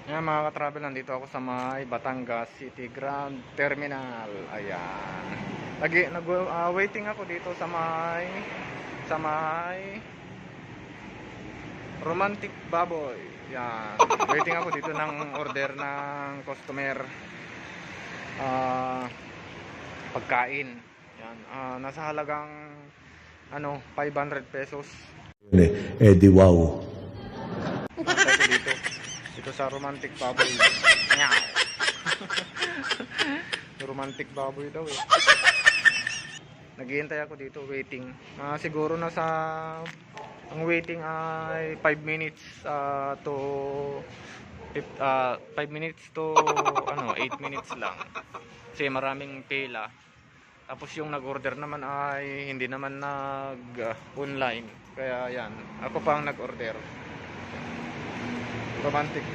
Ayan mga ka-travel, nandito ako sa may Batangas City Grand Terminal. Ayan. Waiting ako dito sa may Romantic Baboy. Ayan. Waiting ako dito ng order ng customer pagkain. Ayan. Nasa halagang 500 pesos. Di wow. Nantay ko dito sa Romantic Baboy. Ayan. Romantic Baboy daw eh. Naghihintay ako dito, waiting. Siguro ang waiting ay 5 minutes to 5 minutes to 8 minutes lang. Kasi maraming pila. Tapos yung nag-order naman ay hindi naman nag-online. Kaya yan, ako pa ang nag-order. Romantic